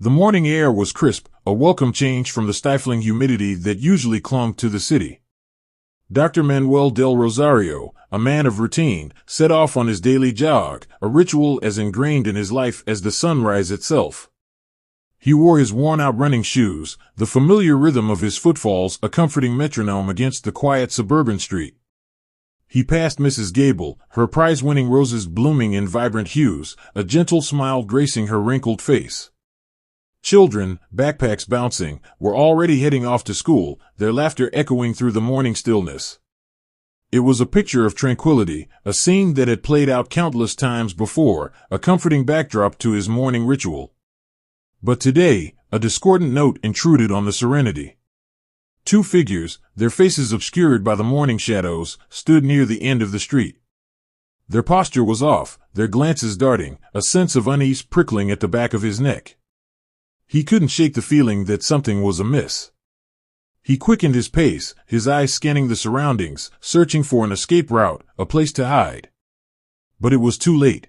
The morning air was crisp, a welcome change from the stifling humidity that usually clung to the city. Dr. Manuel Del Rosario, a man of routine, set off on his daily jog, a ritual as ingrained in his life as the sunrise itself. He wore his worn-out running shoes, the familiar rhythm of his footfalls a comforting metronome against the quiet suburban street. He passed Mrs. Gable, her prize-winning roses blooming in vibrant hues, a gentle smile gracing her wrinkled face. Children, backpacks bouncing, were already heading off to school, their laughter echoing through the morning stillness. It was a picture of tranquility, a scene that had played out countless times before, a comforting backdrop to his morning ritual. But today, a discordant note intruded on the serenity. Two figures, their faces obscured by the morning shadows, stood near the end of the street. Their posture was off, their glances darting, a sense of unease prickling at the back of his neck. He couldn't shake the feeling that something was amiss. He quickened his pace, his eyes scanning the surroundings, searching for an escape route, a place to hide. But it was too late.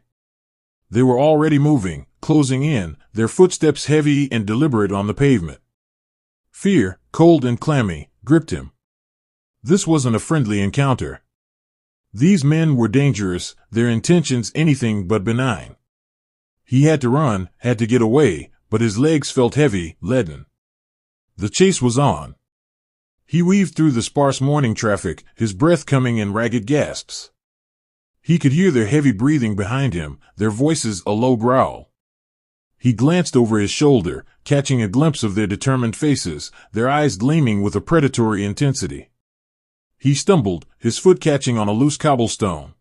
They were already moving, closing in, their footsteps heavy and deliberate on the pavement. Fear, cold and clammy, gripped him. This wasn't a friendly encounter. These men were dangerous, their intentions anything but benign. He had to run, had to get away, but his legs felt heavy, leaden. The chase was on. He weaved through the sparse morning traffic, his breath coming in ragged gasps. He could hear their heavy breathing behind him, their voices a low growl. He glanced over his shoulder, catching a glimpse of their determined faces, their eyes gleaming with a predatory intensity. He stumbled, his foot catching on a loose cobblestone.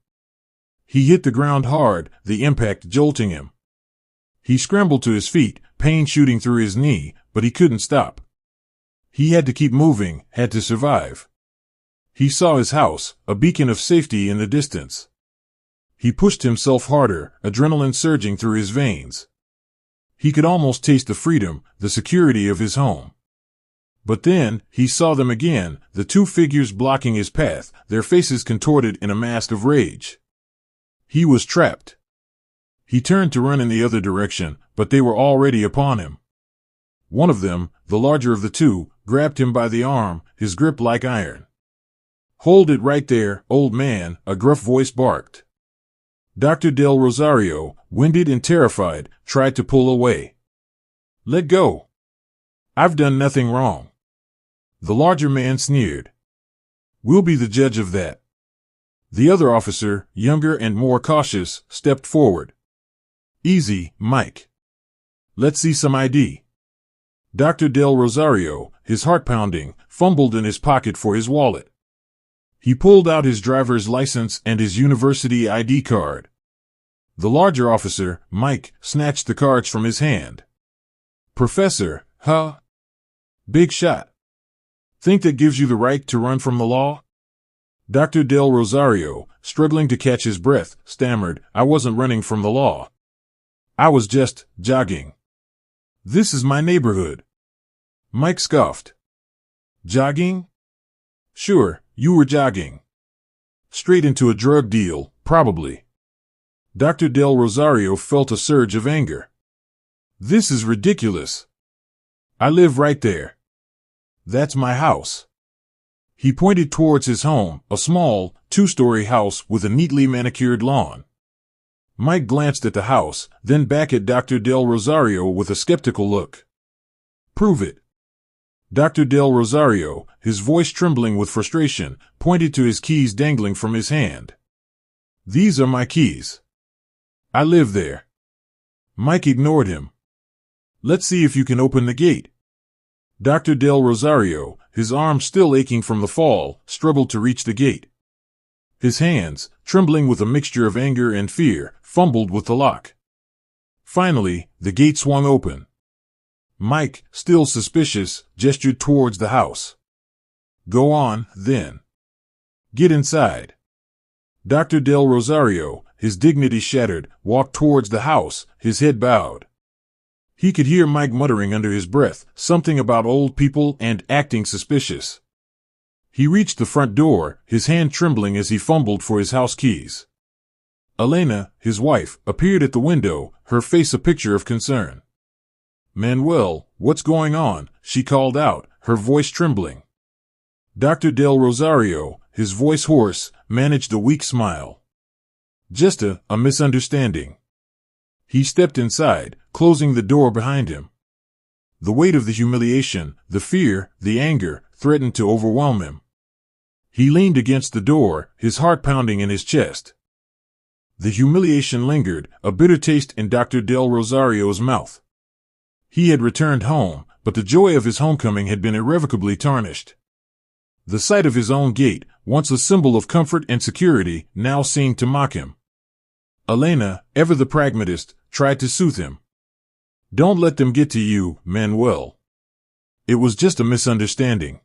He hit the ground hard, the impact jolting him. He scrambled to his feet, pain shooting through his knee, but he couldn't stop. He had to keep moving, had to survive. He saw his house, a beacon of safety in the distance. He pushed himself harder, adrenaline surging through his veins. He could almost taste the freedom, the security of his home. But then, he saw them again, the two figures blocking his path, their faces contorted in a mask of rage. He was trapped. He turned to run in the other direction, but they were already upon him. One of them, the larger of the two, grabbed him by the arm, his grip like iron. "Hold it right there, old man," a gruff voice barked. Dr. Del Rosario, winded and terrified, tried to pull away. "Let go. I've done nothing wrong." The larger man sneered. "We'll be the judge of that." The other officer, younger and more cautious, stepped forward. "Easy, Mike. Let's see some ID." Dr. Del Rosario, his heart pounding, fumbled in his pocket for his wallet. He pulled out his driver's license and his university ID card. The larger officer, Mike, snatched the cards from his hand. "Professor, huh? Big shot. Think that gives you the right to run from the law?" Dr. Del Rosario, struggling to catch his breath, stammered, "I wasn't running from the law. I was just jogging. This is my neighborhood." Mike scoffed. "Jogging? Sure, you were jogging. Straight into a drug deal, probably." Dr. Del Rosario felt a surge of anger. "This is ridiculous. I live right there. That's my house." He pointed towards his home, a small, two-story house with a neatly manicured lawn. Mike glanced at the house, then back at Dr. Del Rosario with a skeptical look. "Prove it." Dr. Del Rosario, his voice trembling with frustration, pointed to his keys dangling from his hand. "These are my keys. I live there." Mike ignored him. "Let's see if you can open the gate." Dr. Del Rosario, his arm still aching from the fall, struggled to reach the gate. His hands, trembling with a mixture of anger and fear, fumbled with the lock. Finally, the gate swung open. Mike, still suspicious, gestured towards the house. "Go on, then. Get inside." Dr. Del Rosario, his dignity shattered, walked towards the house, his head bowed. He could hear Mike muttering under his breath, something about old people and acting suspicious. He reached the front door, his hand trembling as he fumbled for his house keys. Elena, his wife, appeared at the window, her face a picture of concern. Manuel, what's going on?" she called out, her voice trembling. Dr. Del Rosario, his voice hoarse, managed a weak smile. "Just a misunderstanding." He stepped inside, closing the door behind him. The weight of the humiliation, the fear, the anger, threatened to overwhelm him. He leaned against the door, his heart pounding in his chest. The humiliation lingered, a bitter taste in Dr. Del Rosario's mouth. He had returned home, but the joy of his homecoming had been irrevocably tarnished. The sight of his own gate, once a symbol of comfort and security, now seemed to mock him. Elena, ever the pragmatist, tried to soothe him. "Don't let them get to you, Manuel. It was just a misunderstanding."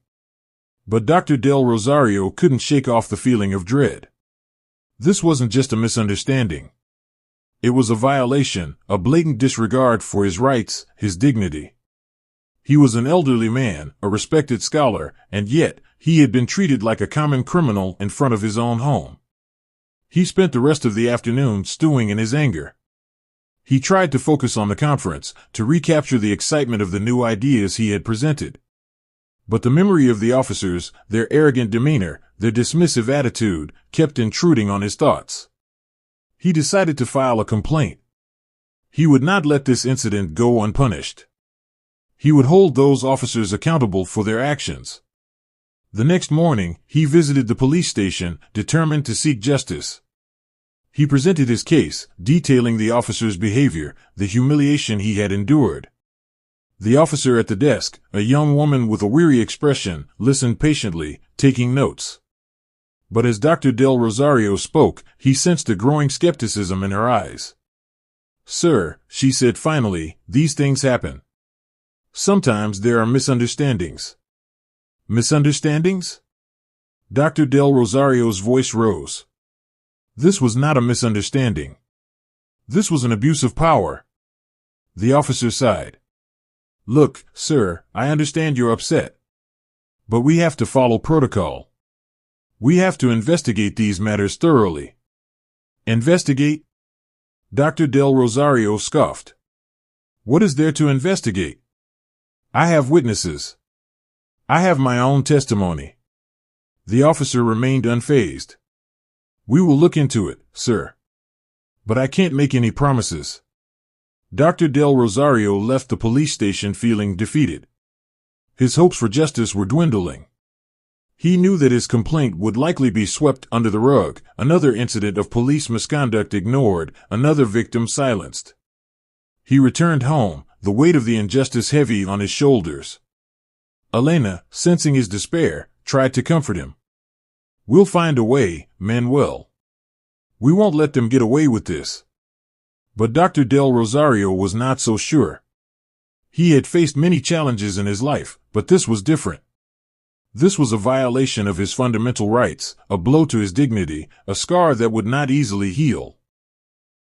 But Dr. Del Rosario couldn't shake off the feeling of dread. This wasn't just a misunderstanding. It was a violation, a blatant disregard for his rights, his dignity. He was an elderly man, a respected scholar, and yet he had been treated like a common criminal in front of his own home. He spent the rest of the afternoon stewing in his anger. He tried to focus on the conference, to recapture the excitement of the new ideas he had presented. But the memory of the officers, their arrogant demeanor, their dismissive attitude, kept intruding on his thoughts. He decided to file a complaint. He would not let this incident go unpunished. He would hold those officers accountable for their actions. The next morning, he visited the police station, determined to seek justice. He presented his case, detailing the officer's behavior, the humiliation he had endured. The officer at the desk, a young woman with a weary expression, listened patiently, taking notes. But as Dr. Del Rosario spoke, he sensed a growing skepticism in her eyes. "Sir," she said finally, "these things happen. Sometimes there are misunderstandings." "Misunderstandings?" Dr. Del Rosario's voice rose. This was not a misunderstanding. This was an abuse of power. The officer sighed. "Look, sir, I understand you're upset. But we have to follow protocol. We have to investigate these matters thoroughly." "Investigate?" Dr. Del Rosario scoffed. "What is there to investigate? I have witnesses. I have my own testimony." The officer remained unfazed. "We will look into it, sir. But I can't make any promises." Dr. Del Rosario left the police station feeling defeated. His hopes for justice were dwindling. He knew that his complaint would likely be swept under the rug, another incident of police misconduct ignored, another victim silenced. He returned home, the weight of the injustice heavy on his shoulders. Elena, sensing his despair, tried to comfort him. "We'll find a way, Manuel. We won't let them get away with this." But Dr. Del Rosario was not so sure. He had faced many challenges in his life, but this was different. This was a violation of his fundamental rights, a blow to his dignity, a scar that would not easily heal.